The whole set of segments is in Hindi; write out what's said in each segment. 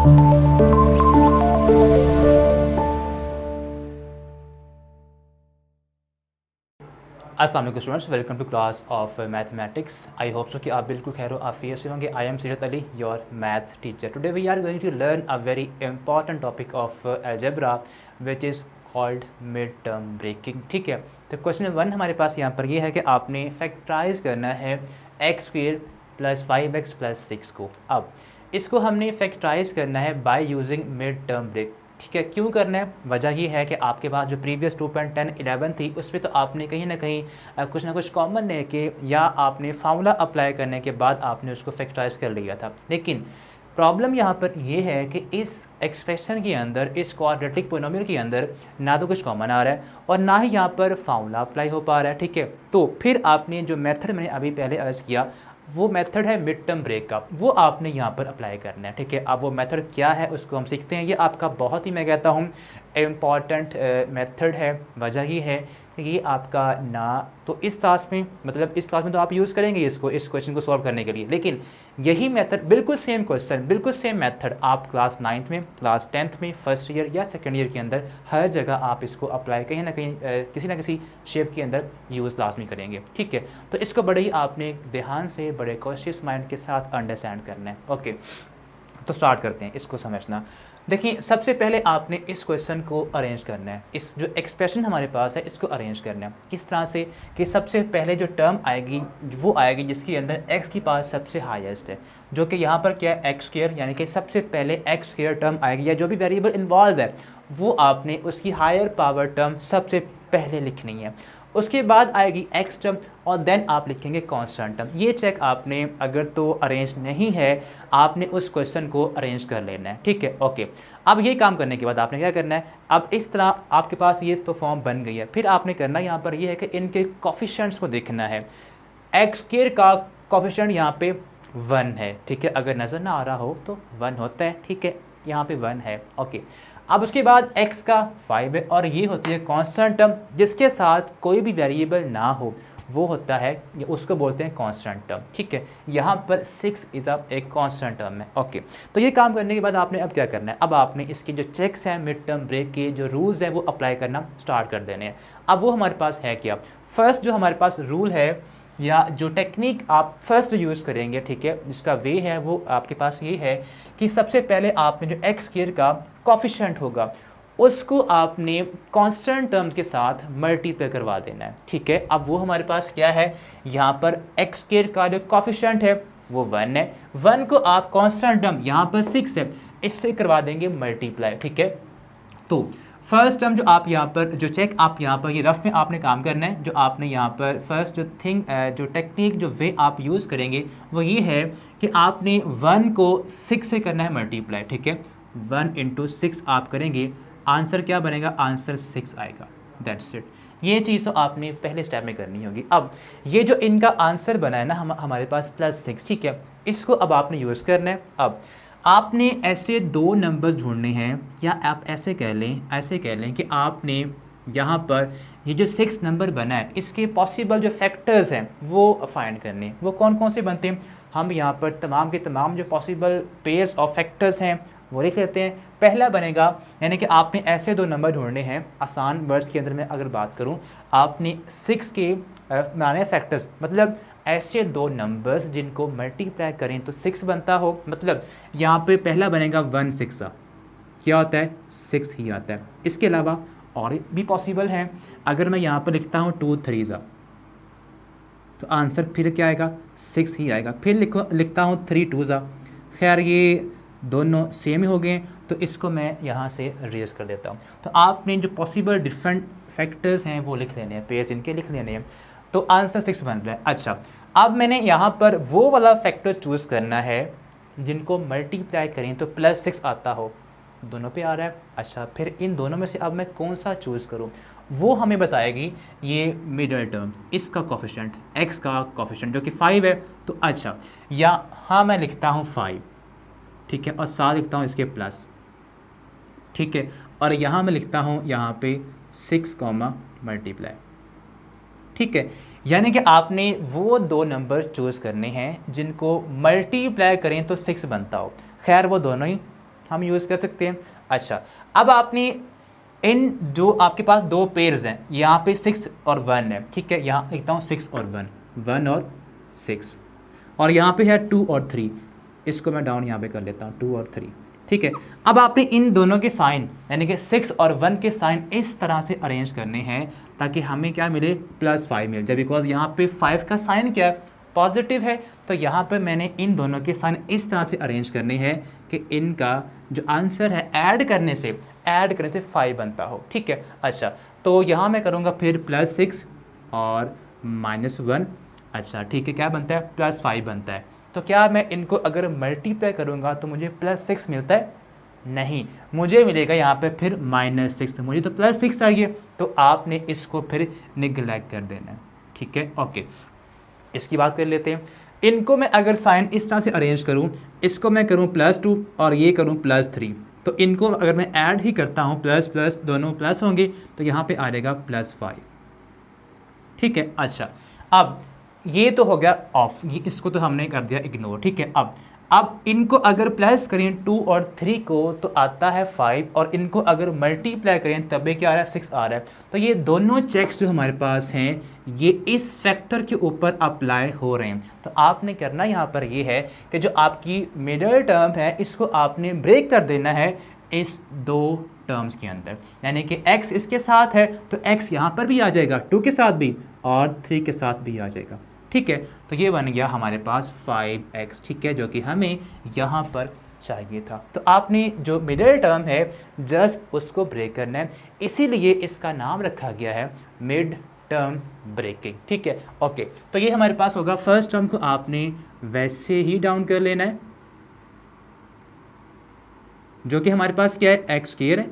अस्सलाम वालेकुम students, welcome to class of mathematics. I hope so कि आप बिल्कुल खैर आफियत से होंगे। I am Seerat Ali, your maths teacher. Today we are going to learn a very important topic of algebra which is called mid term breaking. ठीक है, तो क्वेश्चन 1 हमारे पास यहाँ पर ये है कि आपने फैक्टराइज करना है x square plus 5x plus 6 को। अब इसको हमने फैक्टराइज करना है by using mid term break. ठीक है, क्यों करना है? वजह ये है कि आपके पास जो प्रीवियस 2.10 11 थी उस पर तो आपने कहीं ना कहीं कुछ ना कुछ कॉमन है कि या आपने फार्मूला अप्लाई करने के बाद आपने उसको फैक्टराइज कर लिया था। लेकिन प्रॉब्लम यहाँ पर यह है कि इस एक्सप्रेशन के अंदर, इस क्वाड्रेटिक पोलिनोमियल के अंदर ना तो कुछ कॉमन आ रहा है और ना ही यहाँ पर फार्मूला अप्लाई हो पा रहा है। ठीक है, तो फिर आपने जो मेथड मैंने अभी पहले अर्ज किया वो मेथड है मिड टर्म ब्रेक का, वो आपने यहाँ पर अप्लाई करना है। ठीक है, अब वो मेथड क्या है उसको हम सीखते हैं। ये आपका बहुत ही, मैं कहता हूँ, इम्पॉर्टेंट मेथड है। वजह ये है कि ये आपका ना तो इस क्लास में, मतलब इस क्लास में तो आप यूज़ करेंगे इसको, इस क्वेश्चन को सॉल्व करने के लिए, लेकिन यही मेथड, बिल्कुल सेम क्वेश्चन, बिल्कुल सेम मेथड आप क्लास 9th में, क्लास 10th में, फर्स्ट ईयर या सेकेंड ईयर के अंदर हर जगह आप इसको अप्लाई कहीं ना कहीं किसी ना किसी शेप के अंदर यूज़ लाजमी करेंगे। ठीक है, तो इसको बड़े ही आपने ध्यान से, बड़े कॉशियस माइंड के साथ अंडरस्टैंड करना है। ओके, तो स्टार्ट करते हैं इसको समझना। देखिए, सबसे पहले आपने इस क्वेश्चन को अरेंज करना है। इस जो एक्सप्रेशन हमारे पास है इसको अरेंज करना है किस तरह से कि सबसे पहले जो टर्म आएगी वो आएगी जिसके अंदर x की पावर सबसे हाईएस्ट है, जो कि यहाँ पर क्या है, एक्स स्क्वायर, यानी कि सबसे पहले एक्स स्क्वायर टर्म आएगी या जो भी वेरिएबल इन्वॉल्व है वो आपने उसकी हायर पावर टर्म सबसे पहले लिखनी है। उसके बाद आएगी एक्स टर्म और देन आप लिखेंगे कांस्टेंट टर्म। ये चेक आपने, अगर तो अरेंज नहीं है, आपने उस क्वेश्चन को अरेंज कर लेना है। ठीक है, ओके। अब ये काम करने के बाद आपने क्या करना है, अब इस तरह आपके पास ये तो फॉर्म बन गई है। फिर आपने करना यहाँ पर ये है कि इनके कोफिशिएंट्स को देखना है। एक्स स्क्वायर का कोफिशिएंट यहाँ पे 1 है। ठीक है, अगर नज़र ना आ रहा हो तो 1 होता है। ठीक है, यहाँ पे 1 है। ओके, अब उसके बाद x का 5 है और ये होती है कांस्टेंट टर्म, जिसके साथ कोई भी वेरिएबल ना हो वो होता है, उसको बोलते हैं कांस्टेंट टर्म। ठीक है, यहाँ पर 6 इज़ एक कांस्टेंट टर्म है। ओके, तो ये काम करने के बाद आपने अब क्या करना है, अब आपने इसके जो चेक्स हैं, मिड टर्म ब्रेक के जो रूल्स हैं वो अप्लाई करना स्टार्ट कर देने हैं। अब वो हमारे पास है क्या, फर्स्ट जो हमारे पास रूल है या जो टेक्निक आप फर्स्ट यूज़ करेंगे, ठीक है, जिसका वे है वो आपके पास ये है कि सबसे पहले आपने जो एक्स स्क्वायर का कोफिशिएंट होगा उसको आपने कांस्टेंट टर्म के साथ मल्टीप्लाई करवा देना है। ठीक है, अब वो हमारे पास क्या है, यहाँ पर एक्स स्क्वायर का जो कोफिशिएंट है वो 1 है। 1 को आप कांस्टेंट टर्म, यहाँ पर 6 है, इससे करवा देंगे मल्टीप्लाई। ठीक है, तो फर्स्ट टर्म जो आप यहाँ पर, जो चेक आप यहाँ पर, ये रफ में आपने काम करना है। जो आपने यहाँ पर फर्स्ट जो जो टेक्निक, जो वे आप यूज़ करेंगे वो ये है कि आपने 1 को 6 से करना है मल्टीप्लाई। ठीक है, 1 × 6 आप करेंगे, आंसर क्या बनेगा, आंसर 6 आएगा। That's it. ये चीज़ तो आपने पहले स्टेप में करनी होगी। अब ये जो इनका आंसर बना है ना हमारे पास +6, ठीक है, इसको अब आपने यूज़ करना है। अब आपने ऐसे 2 नंबर्स ढूंढने हैं, या आप ऐसे कह लें कि आपने यहाँ पर ये जो 6 नंबर बना है इसके पॉसिबल जो फैक्टर्स हैं वो फाइंड करने हैं। वो कौन कौन से बनते हैं, हम यहाँ पर तमाम के तमाम जो पॉसिबल पेयर्स ऑफ फैक्टर्स हैं वो लिख लेते हैं। पहला बनेगा, यानी कि आपने ऐसे 2 नंबर ढूंढने हैं। आसान वर्ड्स के अंदर मैं अगर बात करूँ, आपने 6 के माने फैक्टर्स, मतलब ऐसे 2 नंबर्स जिनको मल्टीप्लाई करें तो 6 बनता हो। मतलब यहाँ पे पहला बनेगा 1 6 क्या होता है, 6 ही आता है। इसके अलावा और भी पॉसिबल हैं। अगर मैं यहाँ पर लिखता हूँ 2 3 तो आंसर फिर क्या आएगा, 6 ही आएगा। फिर लिखता हूँ 3 2 खैर ये दोनों सेम ही हो गए, तो इसको मैं यहाँ से रेज कर देता हूँ। तो आपने जो पॉसिबल डिफरेंट फैक्टर्स हैं वो लिख लेने हैं, पेयर्स इनके लिख लेने हैं, तो आंसर 6 बन रहा है। अच्छा, अब मैंने यहाँ पर वो वाला फैक्टर चूज़ करना है जिनको मल्टीप्लाई करें तो +6 आता हो, दोनों पे आ रहा है। अच्छा, फिर इन दोनों में से अब मैं कौन सा चूज़ करूँ वो हमें बताएगी ये मिडल टर्म, इसका कोफिशिएंट, x का कोफिशिएंट जो कि 5 है। तो अच्छा, यहाँ मैं लिखता हूँ 5, ठीक है, और साथ लिखता हूँ इसके प्लस, ठीक है, और यहाँ मैं लिखता हूँ यहाँ पे 6 मल्टीप्लाई। ठीक है, यानी कि आपने वो 2 नंबर चूज़ करने हैं जिनको मल्टीप्लाई करें तो 6 बनता हो। खैर वो दोनों ही हम यूज़ कर सकते हैं। अच्छा, अब आपने इन जो आपके पास दो पेयर्स हैं, यहाँ पे 6 और 1 है, ठीक है, यहाँ लिखता हूँ 6 और 1, 1 और 6, और यहाँ पे है 2 और 3, इसको मैं डाउन यहाँ पे कर लेता हूँ 2 और 3, ठीक है। अब आपने इन दोनों के साइन यानी कि 6 और 1 के साइन इस तरह से अरेंज करने हैं ताकि हमें क्या मिले, +5 मिल जाए, बिकॉज यहाँ पे 5 का साइन क्या है, पॉजिटिव है। तो यहाँ पर मैंने इन दोनों के साइन इस तरह से अरेंज करने हैं कि इनका जो आंसर है ऐड करने से 5 बनता हो, ठीक है। अच्छा, तो यहाँ मैं करूँगा फिर +6 और -1, अच्छा ठीक है, क्या बनता है, +5 बनता है। तो क्या मैं इनको अगर मल्टीप्लाई करूँगा तो मुझे +6 मिलता है, नहीं, मुझे मिलेगा यहाँ पे फिर -6, तो मुझे तो +6 चाहिए, तो आपने इसको फिर निगलेक्ट कर देना है, ठीक है। ओके, इसकी बात कर लेते हैं। इनको मैं अगर साइन इस तरह से अरेंज करूँ, इसको मैं करूँ +2 और ये करूँ +3, तो इनको अगर मैं ऐड ही करता हूँ, प्लस प्लस दोनों प्लस होंगे, तो यहाँ पे आ जाएगा +5, ठीक है। अच्छा, अब ये तो हो गया ऑफ, ये इसको तो हमने कर दिया इग्नोर, ठीक है। अब इनको अगर प्लस करें 2 और 3 को तो आता है 5, और इनको अगर मल्टीप्लाई करें तब भी क्या आ रहा है, 6 आ रहा है। तो ये दोनों चेक्स जो हमारे पास हैं ये इस फैक्टर के ऊपर अप्लाई हो रहे हैं। तो आपने करना यहाँ पर ये है कि जो आपकी मिडल टर्म है इसको आपने ब्रेक कर देना है इस दो टर्म्स के अंदर, यानी कि x इसके साथ है तो x यहाँ पर भी आ जाएगा, 2 के साथ भी और 3 के साथ भी आ जाएगा, ठीक है। तो ये बन गया हमारे पास 5x, ठीक है, जो कि हमें यहाँ पर चाहिए था। तो आपने जो मिडिल टर्म है जस्ट उसको ब्रेक करना है, इसीलिए इसका नाम रखा गया है मिड टर्म ब्रेकिंग, ठीक है। ओके, तो ये हमारे पास होगा, फर्स्ट टर्म को आपने वैसे ही डाउन कर लेना है, जो कि हमारे पास क्या है, x स्क्वायर है।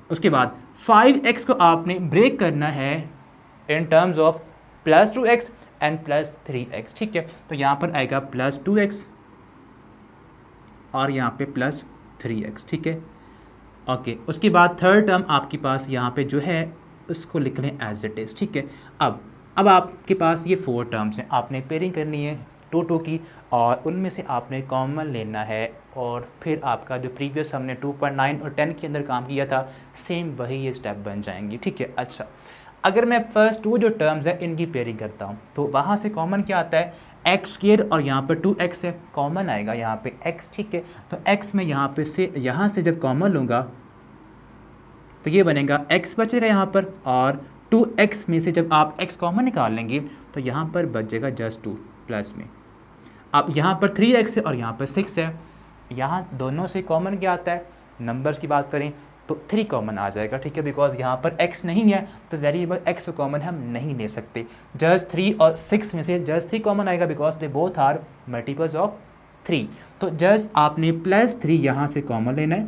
उसके बाद 5x को आपने ब्रेक करना है in terms of +2x and +3x, ठीक है। तो यहाँ पर आएगा +2x और यहाँ पे +3x, ठीक है। ओके, उसके बाद थर्ड टर्म आपके पास यहाँ पे जो है उसको लिख लें एज इट इज़, ठीक है। अब आपके पास ये 4 टर्म्स हैं, आपने पेयरिंग करनी है 2 की, और उनमें से आपने कॉमन लेना है, और फिर आपका जो प्रीवियस हमने 2.9 और 10 के अंदर काम किया था सेम वही ये स्टेप बन जाएंगी, ठीक है। अच्छा, अगर मैं फर्स्ट 2 जो टर्म्स हैं इनकी पेयरिंग करता हूँ तो वहाँ से कॉमन क्या आता है, एक्स स्क्वायर, और यहाँ पर 2x है, कॉमन आएगा यहाँ पे x, ठीक है। तो x में यहाँ से जब कॉमन लूँगा तो ये बनेगा x बचेगा यहाँ पर, और 2x में से जब आप x कॉमन निकाल लेंगे तो यहाँ पर बच जाएगा जस्ट 2 प्लस में। अब यहाँ पर 3x है और यहाँ पर 6 है, यहाँ दोनों से कॉमन क्या आता है, नंबर्स की बात करें तो 3 कॉमन आ जाएगा, ठीक है, बिकॉज यहाँ पर x नहीं है तो वेरिएबल x को कॉमन हम नहीं ले सकते। जस्ट 3 और 6 में से जस्ट 3 कॉमन आएगा because they both are multiples of 3। तो जस्ट आपने +3 यहाँ से कॉमन लेना है,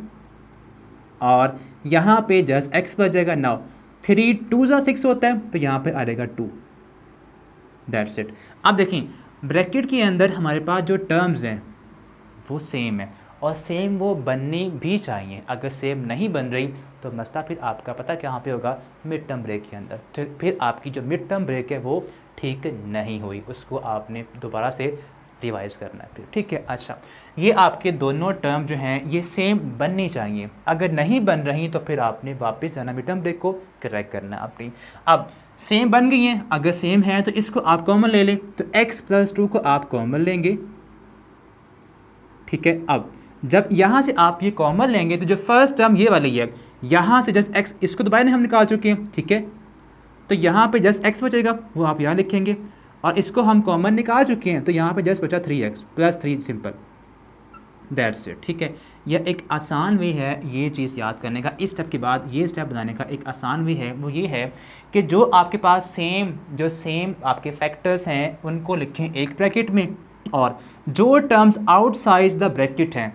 और यहाँ पे जस्ट x बच जाएगा। नाउ 3 2 6 होता है तो यहाँ पे आ जाएगा 2, दैट्स इट। अब देखें ब्रैकेट के अंदर हमारे पास जो टर्म्स हैं वो सेम है, और सेम वो बननी भी चाहिए। अगर सेम नहीं बन रही तो मसला फिर आपका पता कहाँ पे होगा, मिड टर्म ब्रेक के अंदर। तो फिर आपकी जो मिड टर्म ब्रेक है वो ठीक नहीं हुई, उसको आपने दोबारा से रिवाइज करना है फिर, ठीक है। अच्छा, ये आपके दोनों टर्म जो हैं ये सेम बननी चाहिए, अगर नहीं बन रही तो फिर आपने वापस जाना मिड टर्म ब्रेक को करेक्ट करना है आपने। अब सेम बन गई हैं, अगर सेम है तो इसको आप कॉमन ले लें, तो x + 2 को आप कॉमन लेंगे, ठीक है। अब जब यहाँ से आप ये कॉमन लेंगे तो जो फर्स्ट टर्म ये वाली है, यहाँ से जस्ट x, इसको तो बाहर हम निकाल चुके हैं, ठीक है। तो यहाँ पे जस्ट x बचेगा, वो आप यहाँ लिखेंगे, और इसको हम कॉमन निकाल चुके हैं तो यहाँ पे जस्ट बचा 3x + 3, सिंपल, दैट्स इट, ठीक है। यह एक आसान वे है ये चीज़ याद करने का। इस स्टेप के बाद ये स्टेप बनाने का एक आसान वे है, वो ये है कि जो आपके पास सेम आपके फैक्टर्स हैं उनको लिखें एक ब्रैकेट में, और जो टर्म्स आउटसाइड द ब्रैकेट हैं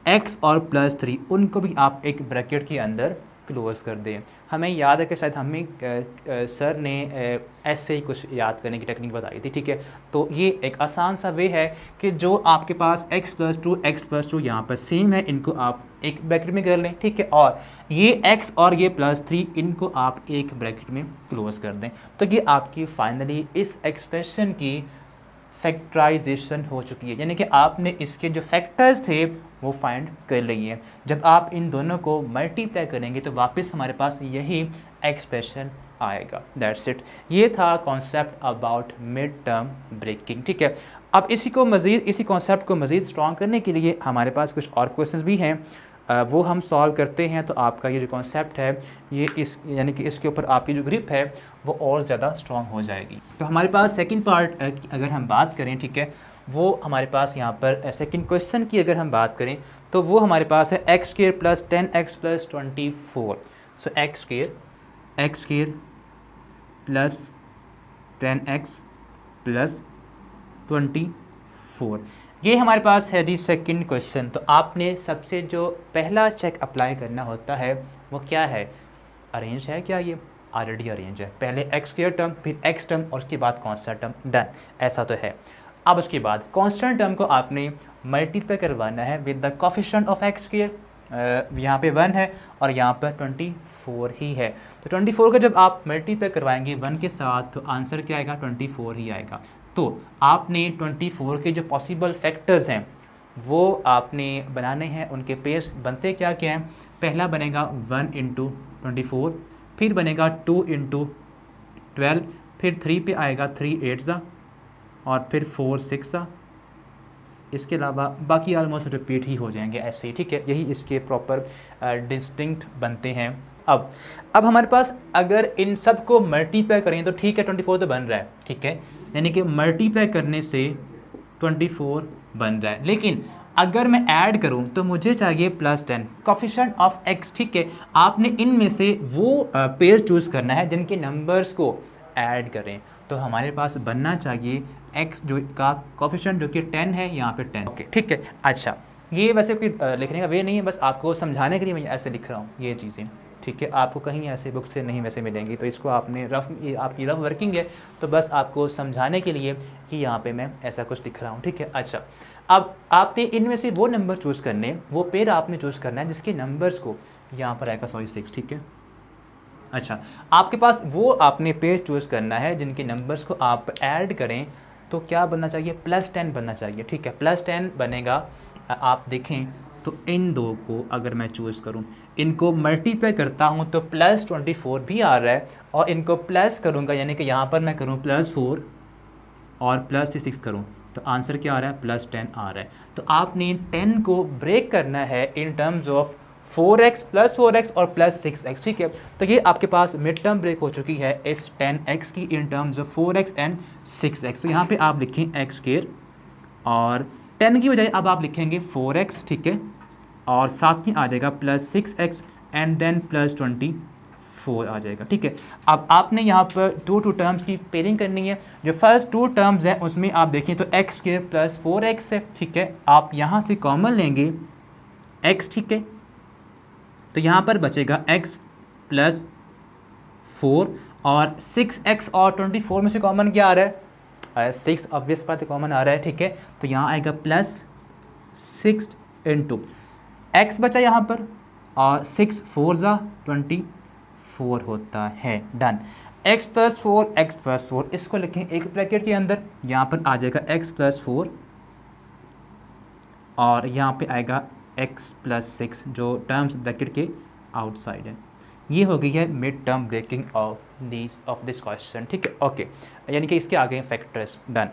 x और +3 उनको भी आप एक ब्रैकेट के अंदर क्लोज कर दें। हमें याद है कि शायद हमें सर ने ऐसे ही कुछ याद करने की टेक्निक बताई थी, ठीक है। तो ये एक आसान सा वे है कि जो आपके पास x + 2 यहाँ पर सेम है, इनको आप एक ब्रैकेट में कर लें, ठीक है, और ये x और ये +3 इनको आप एक ब्रैकेट में क्लोज कर दें। तो ये आपकी फाइनली इस एक्सप्रेशन की फैक्टराइजेशन हो चुकी है, यानी कि आपने इसके जो फैक्टर्स थे वो फाइंड कर लेंगे। जब आप इन दोनों को मल्टीप्लाई करेंगे तो वापस हमारे पास यही एक्सप्रेशन आएगा। That's it. ये था concept about mid term breaking, ठीक है। अब इसी कॉन्सेप्ट को मज़ीद स्ट्रॉन्ग करने के लिए हमारे पास कुछ और क्वेश्चंस भी हैं, वो हम सॉल्व करते हैं तो आपका ये जो कॉन्सेप्ट है ये यानी कि इसके ऊपर आपकी जो ग्रिप है वो और ज़्यादा स्ट्रॉन्ग हो जाएगी। तो हमारे पास सेकंड पार्ट अगर हम बात करें, ठीक है, वो हमारे पास यहाँ पर सेकंड क्वेश्चन की अगर हम बात करें तो वो हमारे पास है x square plus 10x plus 24। So x square plus 10x plus 24, ये हमारे पास है जी सेकंड क्वेश्चन। तो आपने सबसे जो पहला चेक अप्लाई करना होता है वो क्या है, अरेंज है क्या, ये ऑलरेडी अरेंज है। पहले एक्स स्क्वायर टर्म, फिर एक्स टर्म और उसके बाद कॉन्स्टेंट टर्म, डन, ऐसा तो है। अब उसके बाद कॉन्स्टेंट टर्म को आपने मल्टीप्लाई करवाना है with the coefficient of x square, यहाँ पे 1 है और यहाँ पर 24 ही है। तो 24 का जब आप मल्टीप्लाई करवाएंगे 1 के साथ तो आंसर क्या आएगा, 24 ही आएगा। तो आपने 24 के जो पॉसिबल फैक्टर्स हैं वो आपने बनाने हैं, उनके पेयर्स बनते क्या क्या हैं। पहला बनेगा 1 इंटू 24, फिर बनेगा 2 इंटू 12, फिर 3 पे आएगा 3 8 ज़ा और फिर 4 6 ज़ा। इसके अलावा बाकी ऑलमोस्ट रिपीट ही हो जाएंगे ऐसे ही, ठीक है। यही इसके प्रॉपर डिस्टिंक्ट बनते हैं। अब हमारे पास अगर इन सब को मल्टीप्लाई करें तो ठीक है 24 तो बन रहा है, ठीक है, यानी कि मल्टीप्लाई करने से 24 बन रहा है। लेकिन अगर मैं ऐड करूं तो मुझे चाहिए प्लस 10 कोफिशिएंट ऑफ x, ठीक है। आपने इनमें से वो पेयर चूज़ करना है जिनके नंबर्स को ऐड करें। तो हमारे पास बनना चाहिए x जो का कोफिशिएंट जो कि 10 है, यहाँ पे 10, ओके, ठीक है। अच्छा, ये वैसे कोई लिखने का वे नहीं है, बस आपको समझाने के लिए मैं ऐसे लिख रहा हूँ ये चीज़ें, ठीक है। आपको कहीं ऐसे बुक से नहीं वैसे मिलेंगी, तो इसको आपने ये आपकी रफ वर्किंग है, तो बस आपको समझाने के लिए कि यहाँ पे मैं ऐसा कुछ लिख रहा हूँ, ठीक है। अच्छा, अब आपने इनमें से वो नंबर चूज़ करने, वो पेयर आपने चूज़ करना है जिसके नंबर्स को यहाँ पर आएगा 6, ठीक है। अच्छा, आपके पास वो आपने पेयर चूज़ करना है जिनके नंबर्स को आप ऐड करें तो क्या बनना चाहिए, प्लस 10 बनना चाहिए, ठीक है। प्लस 10 बनेगा। आप देखें तो इन दो को अगर मैं चूज़ करूं, इनको मल्टीप्लाई करता हूं तो प्लस 24 भी आ रहा है, और इनको प्लस करूंगा यानी कि यहाँ पर मैं करूं प्लस 4 और प्लस 6 करूं तो आंसर क्या आ रहा है, प्लस 10 आ रहा है। तो आपने 10 को ब्रेक करना है in terms of 4x plus 4x और प्लस 6x, ठीक है। तो ये आपके पास मिड टर्म ब्रेक हो चुकी है इस 10x की in terms of 4x and 6x। तो यहाँ पे आप लिखें एक्स स्क्वायर और 10 की बजाय अब आप लिखेंगे 4x, ठीक है, और साथ में आ जाएगा plus 6x and then plus 24 आ जाएगा, ठीक है। अब आपने यहाँ पर टू टर्म्स की पेयरिंग करनी है। जो फर्स्ट 2 टर्म्स हैं उसमें आप देखें तो एक्स स्क्वायर प्लस 4x है, ठीक है। आप यहाँ से कॉमन लेंगे x, ठीक है, तो यहाँ पर बचेगा x प्लस 4 और 6x और 24 में से कॉमन क्या आ रहा है, 6 ऑब्वियस बात है कॉमन आ रहा है, ठीक है। तो यहाँ आएगा प्लस 6 इंटू x बचा यहाँ पर और 6 4 ज़ा 24 होता है, डन। x प्लस 4 इसको लिखें एक ब्रैकेट के अंदर, यहाँ पर आ जाएगा x प्लस 4 और यहाँ पे आएगा x प्लस 6 जो टर्म्स ब्रैकेट के आउटसाइड है। ये हो गई है mid term breaking of this question, ठीक है, ओके, यानी कि इसके आगे फैक्टर्स, डन।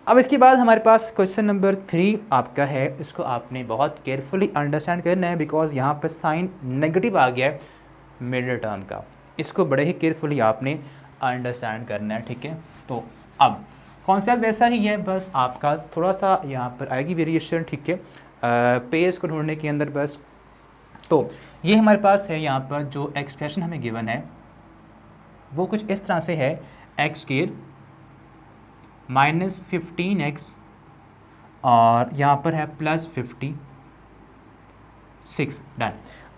अब इसके बाद हमारे पास क्वेश्चन नंबर 3 आपका है। इसको आपने बहुत केयरफुली अंडरस्टैंड करना है बिकॉज यहाँ पर साइन नेगेटिव आ गया है मिड टर्म का, इसको बड़े ही केयरफुली आपने अंडरस्टैंड करना है, ठीक है। तो अब कॉन्सेप्ट वैसा ही है, बस आपका थोड़ा सा यहाँ पर आएगी वेरिएशन, ठीक है, पेयर्स को ढूंढने के अंदर बस। तो ये हमारे पास है यहाँ पर जो एक्सप्रेशन हमें गिवन है वो कुछ इस तरह से है, एक्स स्क्वायर माइनस 15x और यहाँ पर है प्लस 56, डन।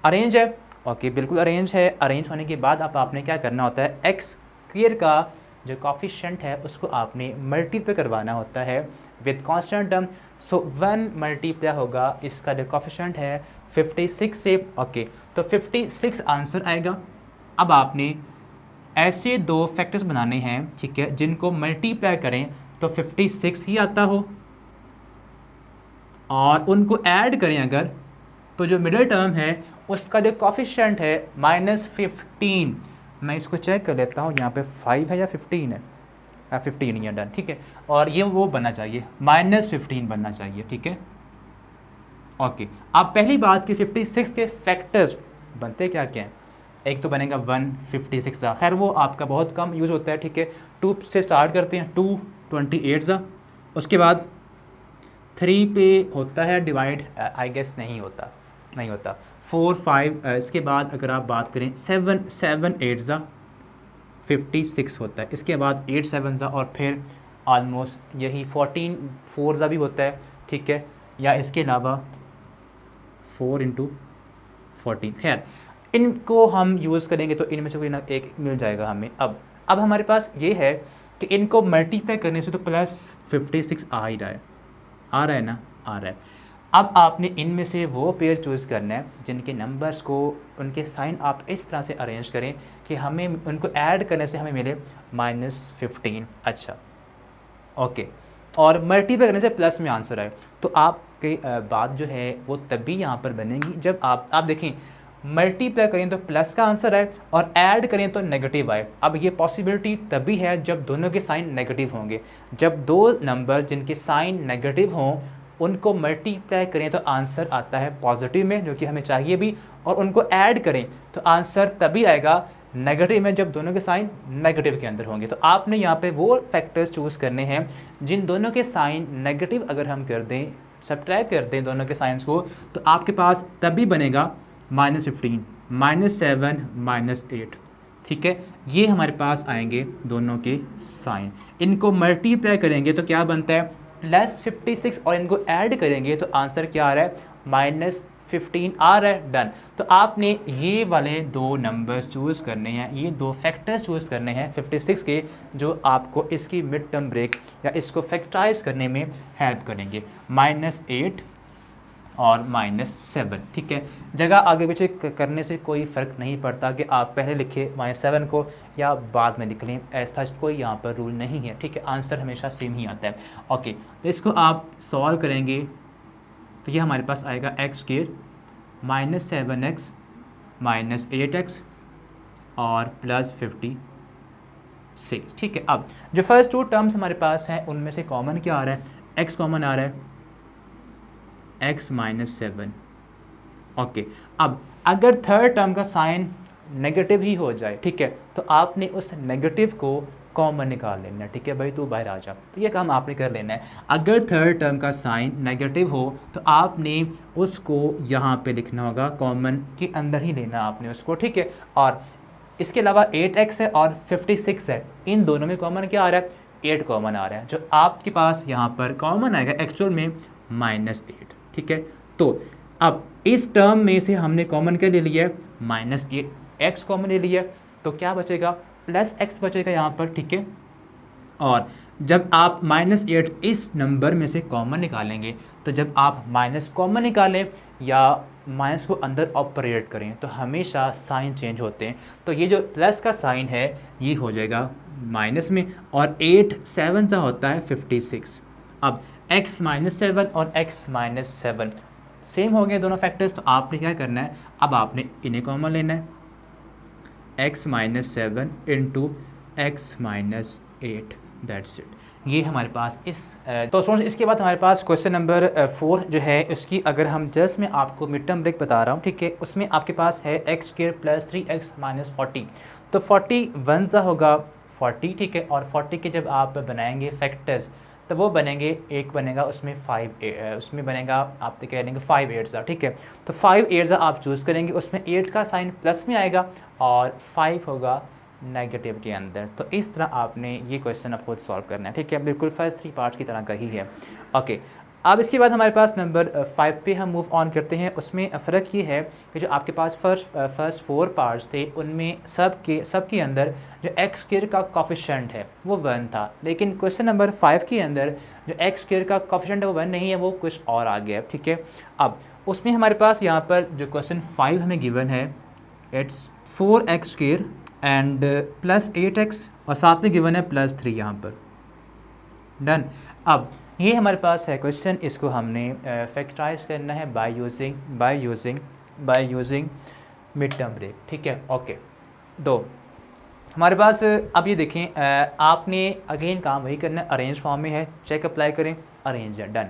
अरेंज है, ओके, बिल्कुल अरेंज है। अरेंज होने के बाद अब आपने क्या करना होता है, एक्स स्क्वायर का जो कोफिशिएंट है उसको आपने मल्टीप्लाई करवाना होता है with constant term. So 1 multiply होगा इसका जो कोफिशिएंट है 56 से, ओके, तो 56 आंसर आएगा। अब आपने ऐसे 2 फैक्टर्स बनाने हैं, ठीक है, जिनको मल्टीप्लाई करें तो 56 ही आता हो और उनको ऐड करें अगर, तो जो मिडिल टर्म है उसका जो कॉफिशेंट है -15, मैं इसको चेक कर लेता हूँ यहाँ पे 5 है या 15 है, 15 ही है, डन, ठीक है। और ये वो बनना चाहिए, -15 बनना चाहिए, ठीक है, ओके। अब पहली बात कि 56 के फैक्टर्स बनते क्या क्या हैं, एक तो बनेगा 156 सा, खैर वो आपका बहुत कम यूज़ होता है, ठीक है। 2 से स्टार्ट करते हैं, 2 28 सा, उसके बाद 3 पे होता है डिवाइड, आई गेस नहीं होता, नहीं होता। 4 5, इसके बाद अगर आप बात करें 7 7 8 सा 56 होता है, इसके बाद 8 7 सा, और फिर ऑलमोस्ट यही 14 4 सा भी होता है, ठीक है, या इसके अलावा 4 इंटू 14। खैर इनको हम यूज़ करेंगे तो इनमें से कोई ना एक मिल जाएगा हमें। अब हमारे पास ये है कि इनको मल्टीप्लाई करने से तो +56 आ ही रहा है, आ रहा है ना, आ रहा है। अब आपने इनमें से वो पेयर चूज़ करना है जिनके नंबर्स को, उनके साइन आप इस तरह से अरेंज करें कि हमें उनको ऐड करने से हमें मिले -15। अच्छा, ओके, और मल्टीप्लाई करने से प्लस में आंसर आए, तो आपकी बात जो है वो तभी यहाँ पर बनेगी जब आप देखें मल्टीप्लाई करें तो प्लस का आंसर आए और ऐड करें तो नेगेटिव आए। अब ये पॉसिबिलिटी तभी है जब दोनों के साइन नेगेटिव होंगे। जब दो नंबर जिनके साइन नेगेटिव हों उनको मल्टीप्लाई करें तो आंसर आता है पॉजिटिव में, जो कि हमें चाहिए भी, और उनको ऐड करें तो आंसर तभी आएगा नेगेटिव में जब दोनों के साइन नेगेटिव के अंदर होंगे। तो आपने यहाँ पे वो फैक्टर्स चूज़ करने हैं जिन दोनों के साइन नेगेटिव अगर हम कर दें, सब्ट्रैक्ट कर दें दोनों के साइंस को, तो आपके पास तभी बनेगा -15 -7 -8, ठीक है। ये हमारे पास आएंगे दोनों के साइन, इनको मल्टीप्लाई करेंगे तो क्या बनता है +56, और इनको ऐड करेंगे तो आंसर क्या आ रहा है -15 आ रहा है, डन। तो आपने ये वाले दो नंबर्स चूज़ करने हैं, ये दो फैक्टर्स चूज़ करने हैं 56 के, जो आपको इसकी मिड टर्म ब्रेक या इसको फैक्टराइज करने में हेल्प करेंगे, -8 और -7, ठीक है। जगह आगे पीछे करने से कोई फ़र्क नहीं पड़ता कि आप पहले लिखे -7 को या बाद में लिख लें, ऐसा कोई यहाँ पर रूल नहीं है, ठीक है। आंसर हमेशा सेम ही आता है, ओके। तो इसको आप सॉल्व करेंगे तो ये हमारे पास आएगा x² -7x -8x और +56, ठीक है। अब जो फर्स्ट टू टर्म्स हमारे पास हैं उनमें से कॉमन क्या आ रहा है, x कॉमन आ रहा है, x -7, ओके। अब अगर थर्ड टर्म का साइन नेगेटिव ही हो जाए, ठीक है, तो आपने उस नेगेटिव को कॉमन निकाल लेना है, ठीक है भाई, तू बाहर आ जा, तो ये काम आपने कर लेना है। अगर थर्ड टर्म का साइन नेगेटिव हो तो आपने उसको यहाँ पे लिखना होगा, कॉमन के अंदर ही लेना आपने उसको, ठीक है। और इसके अलावा 8x है और 56 है, इन दोनों में कॉमन क्या आ रहा है, 8 कॉमन आ रहा है, जो आपके पास यहाँ पर कॉमन आएगा एक्चुअल में -8, ठीक है। तो अब इस टर्म में से हमने कॉमन क्या ले लिया है, -8x कॉमन ले लिया, तो क्या बचेगा, +x बचेगा यहाँ पर, ठीक है। और जब आप -8 इस नंबर में से कॉमन निकालेंगे, तो जब आप माइनस कॉमन निकालें या माइनस को अंदर ऑपरेट करें तो हमेशा साइन चेंज होते हैं। तो ये जो प्लस का साइन है ये हो जाएगा माइनस में, और 8 7 सा होता है 56। अब x -7 और x -7 सेम हो गए दोनों फैक्टर्स, तो आपने क्या करना है, अब आपने इन्हें कॉमन लेना है, x -7 into x -8, that's it. ये हमारे पास तो स्टूडेंट्स इसके बाद हमारे पास क्वेश्चन नंबर 4 जो है उसकी अगर हम जस्ट में आपको मिड टर्म ब्रेक बता रहा हूँ, ठीक है। उसमें आपके पास है x² + 3x - 40, तो 41 सा होगा 40, ठीक है। और 40 के जब आप बनाएंगे फैक्टर्स तो वो बनेंगे, एक बनेगा उसमें 5 उसमें बनेगा आप तो कह लेंगे 5 8 सा, ठीक है। तो 5 8 सा आप चूज़ करेंगे, उसमें 8 का साइन प्लस में आएगा और 5 होगा नेगेटिव के अंदर। तो इस तरह आपने ये क्वेश्चन आप खुद सॉल्व करना है, ठीक है। बिल्कुल फर्स्ट 3 पार्ट्स की तरह का ही है, ओके। अब इसके बाद हमारे पास नंबर 5 पे हम मूव ऑन करते हैं। उसमें फ़र्क ये है कि जो आपके पास फर्स्ट 4 पार्ट्स थे उनमें सब के अंदर जो x² का कोफिशिएंट है वो 1 था, लेकिन क्वेश्चन नंबर 5 के अंदर जो x² का कोफिशिएंट है वो 1 नहीं है, वो कुछ और आ गया है, ठीक है। अब उसमें हमारे पास यहाँ पर जो क्वेश्चन 5 हमें गिवन है, इट्स 4x² एंड +8x और साथ में गिवन है +3 यहाँ पर, डन। अब ये हमारे पास है क्वेश्चन, इसको हमने फैक्टराइज करना है by using mid term break, ठीक है। ओके, दो हमारे पास अब ये देखें, आपने अगेन काम वही करना है, अरेंज फॉर्म में है, चेक अप्लाई करें, अरेंज है, डन।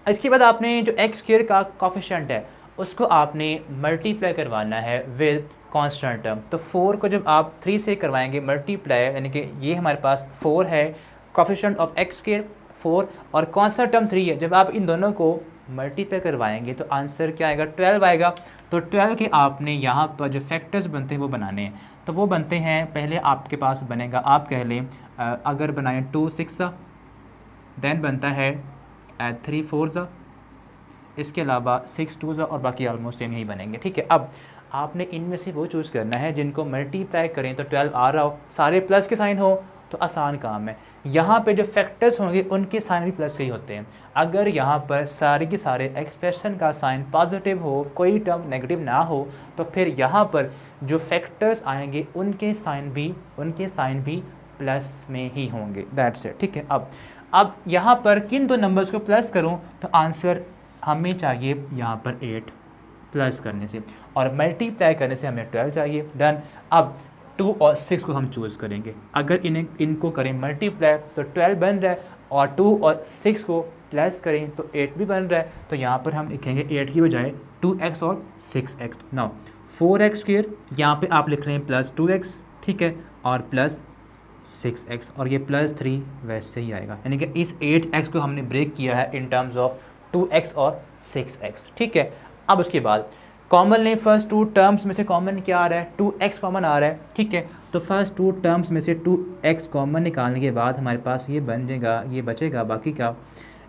इसके बाद आपने जो एक्स स्क्वायर का कोफिशिएंट है उसको आपने मल्टीप्लाई करवाना है विद कांस्टेंट टर्म। तो 4 को जब आप 3 से करवाएंगे मल्टीप्लाई, यानी कि ये हमारे पास 4 है, कोफिशिएंट ऑफ एक्स स्क्वायर 4 और कांस्टेंट टर्म 3 है, जब आप इन दोनों को मल्टीप्लाई करवाएंगे तो आंसर क्या आएगा, 12 आएगा। तो 12 के आपने यहाँ पर जो फैक्टर्स बनते हैं वो बनाने हैं। तो वो बनते हैं, पहले आपके पास बनेगा, आप कह लें अगर बनाएं 2 6 देन बनता है 3 4 इसके अलावा 6 2 और बाकी ऑलमोस्ट सेम यही बनेंगे, ठीक है। अब आपने इनमें से वो चूज़ करना है जिनको मल्टीप्लाई करें तो 12 आ रहा हो, सारे प्लस के साइन हो तो आसान काम है। यहाँ पे जो फैक्टर्स होंगे उनके साइन भी प्लस के ही होते हैं। अगर यहाँ पर सारे के सारे एक्सप्रेशन का साइन पॉजिटिव हो, कोई टर्म नेगेटिव ना हो, तो फिर यहाँ पर जो फैक्टर्स आएंगे उनके साइन भी प्लस में ही होंगे, दैट्स इट, ठीक है। अब यहाँ पर किन दो नंबर्स को प्लस करूँ तो आंसर हमें चाहिए यहाँ पर 8 प्लस करने से, और मल्टीप्लाई करने से हमें 12 चाहिए, डन। अब 2 और 6 को हम चूज़ करेंगे, अगर इनको करें मल्टीप्लाई तो 12 बन रहा है, और 2 और 6 को प्लस करें तो 8 भी बन रहा है। तो यहाँ पर हम लिखेंगे 8 की बजाय 2x और 6x। नाउ 4x स्क्वायर यहाँ पे आप लिख रहे हैं प्लस 2x, ठीक है, और प्लस 6x, और ये प्लस 3 वैसे ही आएगा, यानी कि इस 8x को हमने ब्रेक किया है इन टर्म्स ऑफ 2x और 6x, ठीक है। अब उसके बाद कॉमन लें, फर्स्ट 2 टर्म्स में से कॉमन क्या आ रहा है, 2x कॉमन आ रहा है, ठीक है। तो फर्स्ट 2 टर्म्स में से 2x कॉमन निकालने के बाद हमारे पास ये बन जाएगा, ये बचेगा बाकी का,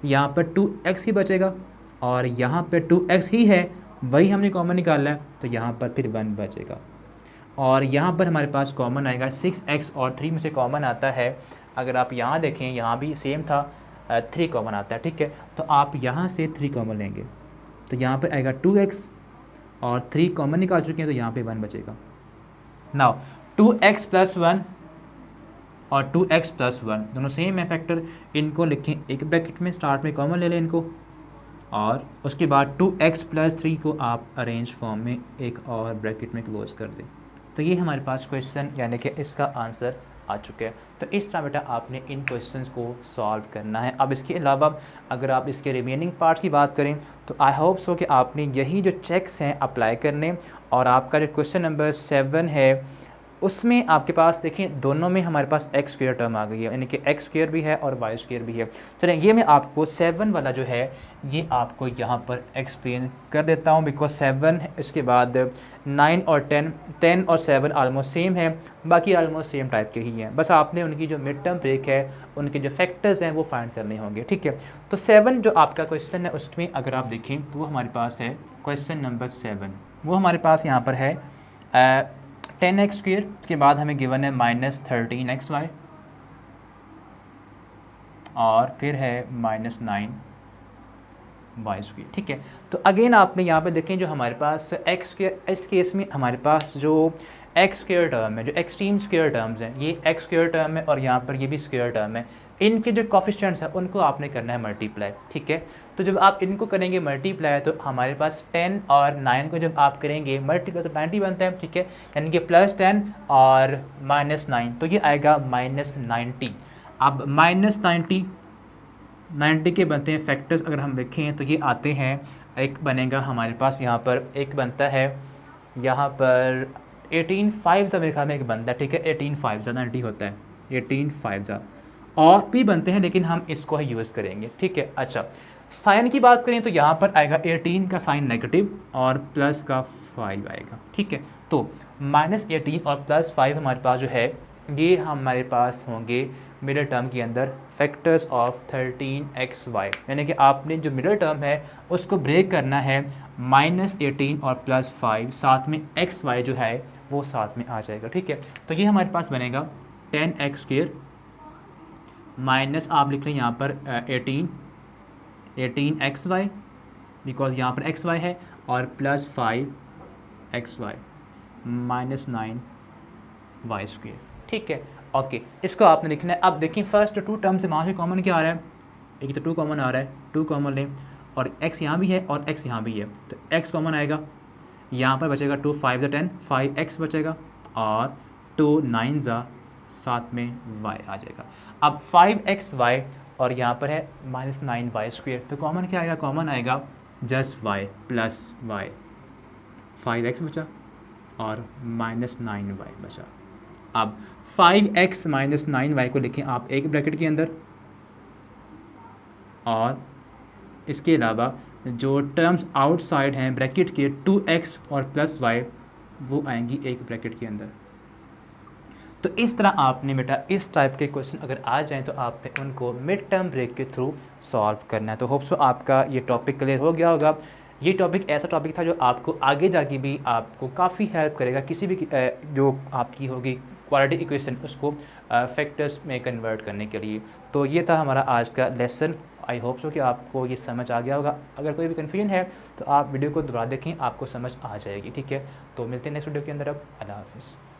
यहाँ पर 2x ही बचेगा, और यहाँ पर 2x ही है, वही हमने कॉमन निकाला है, तो यहाँ पर फिर 1 बचेगा, और यहाँ पर हमारे पास कॉमन आएगा 6x, और 3 में से कॉमन आता है, अगर आप यहाँ देखें यहाँ भी सेम था, 3 कॉमन आता है, ठीक है। तो आप यहाँ से 3 कॉमन लेंगे तो यहाँ पर आएगा 2x, और 3 कॉमन निकाल चुके हैं तो यहाँ पे 1 बचेगा। नाउ 2x प्लस 1 और 2x प्लस 1 दोनों सेम है फैक्टर, इनको लिखें एक ब्रैकेट में, स्टार्ट में कॉमन ले लें इनको, और उसके बाद 2x प्लस 3 को आप अरेंज फॉर्म में एक और ब्रैकेट में क्लोज कर दें। तो ये हमारे पास क्वेश्चन, यानी कि इसका आंसर आ चुके हैं। तो इस तरह बेटा आपने इन क्वेश्चंस को सॉल्व करना है। अब इसके अलावा अगर आप इसके रिमेनिंग पार्ट्स की बात करें तो आई होप सो कि आपने यही जो चेक्स हैं अप्लाई करने, और आपका जो क्वेश्चन नंबर 7 है उसमें आपके पास देखें दोनों में हमारे पास एक्स स्क्वायर टर्म आ गई है, यानी कि एक्स स्क्वायर भी है और वाई स्क्वायर भी है। चलें ये मैं आपको 7 वाला जो है ये आपको यहाँ पर एक्सप्लेन कर देता हूँ, बिकॉज 7 इसके बाद 9 और 10 और 7 आलमोस्ट सेम है, बाकी आलमोस्ट सेम टाइप के ही हैं, बस आपने उनकी जो मिड टर्म ब्रेक है उनके जो फैक्टर्स हैं वो फाइंड करने होंगे, ठीक है। तो 7 जो आपका क्वेश्चन है उसमें अगर आप देखें तो वो हमारे पास है क्वेश्चन नंबर 7, वो हमारे पास यहाँ पर है 10x स्क्वायर, उसके बाद हमें गिवन है -13xy, और फिर है -9y स्क्वायर, ठीक है। तो अगेन आपने यहाँ पे देखें जो हमारे पास एक्स स्क्वायर, इस केस में हमारे पास जो एक्स स्क्वायर टर्म है, जो एक्सट्रीम स्क्वायर टर्म्स हैं, ये एक्स स्क्वायर टर्म है और यहाँ पर ये भी स्क्वायर टर्म है, इनके जो कोफिशिएंट्स हैं उनको आपने करना है मल्टीप्लाई, ठीक है। तो जब आप इनको करेंगे मल्टीप्लाई तो हमारे पास 10 और 9 को जब आप करेंगे मल्टीप्लाई तो 90 बनता है, ठीक है, यानी कि +10 और -9 तो ये आएगा -90। अब -90 के बनते हैं फैक्टर्स, अगर हम देखें तो ये आते हैं, एक बनेगा हमारे पास यहाँ पर, एक बनता है यहाँ पर 18 5 मेरे ख्याल में एक बनता है, ठीक है, 18 5 90 होता है, 18 5 और भी बनते हैं लेकिन हम इसको ही यूज़ करेंगे, ठीक है। अच्छा साइन की बात करें तो यहाँ पर आएगा 18 का साइन नेगेटिव और प्लस का 5 आएगा, ठीक है। तो -18 और +5 हमारे पास जो है ये हमारे पास होंगे मिडल टर्म के अंदर फैक्टर्स ऑफ 13xy, यानी कि आपने जो मिडल टर्म है उसको ब्रेक करना है, -18 और +5 साथ में xy जो है वो साथ में आ जाएगा, ठीक है। तो ये हमारे पास बनेगा 10x स्क्वायर माइनस आप लिख रहे हैं यहाँ पर 18xy बिकॉज यहाँ पर xy है, और +5xy -9y स्क्वायर, ठीक है। ओके इसको आपने लिखना है। अब देखिए फर्स्ट 2 टर्म से वहाँ से कॉमन क्या आ रहा है, एक तो 2 कॉमन आ रहा है, 2 कॉमन लें, और x यहाँ भी है और x यहाँ भी है, तो x कॉमन आएगा, यहाँ पर बचेगा 2 5 ज़ा 10, 5x बचेगा, और 2 9 ज़ा, साथ में y आ जाएगा। अब 5xy और यहाँ पर है -9y², तो कॉमन क्या आएगा, कॉमन आएगा just y plus y, 5x बचा और -9y बचा। अब 5x - 9y को लिखें आप एक ब्रैकेट के अंदर, और इसके अलावा जो टर्म्स आउटसाइड हैं ब्रैकेट के 2x और प्लस y वो आएंगी एक ब्रैकेट के अंदर। तो इस तरह आपने बेटा इस टाइप के क्वेश्चन अगर आ जाएं तो आपने उनको मिड टर्म ब्रेक के थ्रू सॉल्व करना है। तो होप सो आपका ये टॉपिक क्लियर हो गया होगा। ये टॉपिक ऐसा टॉपिक था जो आपको आगे जाके भी आपको काफ़ी हेल्प करेगा, किसी भी जो आपकी होगी क्वाड्रेटिक इक्वेशन उसको फैक्टर्स में कन्वर्ट करने के लिए। तो ये था हमारा आज का लेसन। आई होप सो कि आपको ये समझ आ गया होगा। अगर कोई भी कन्फ्यूजन है तो आप वीडियो को दोबारा देखें, आपको समझ आ जाएगी। ठीक है, तो मिलते हैं नेक्स्ट वीडियो के अंदर। अब अल्लाह हाफ़िज़।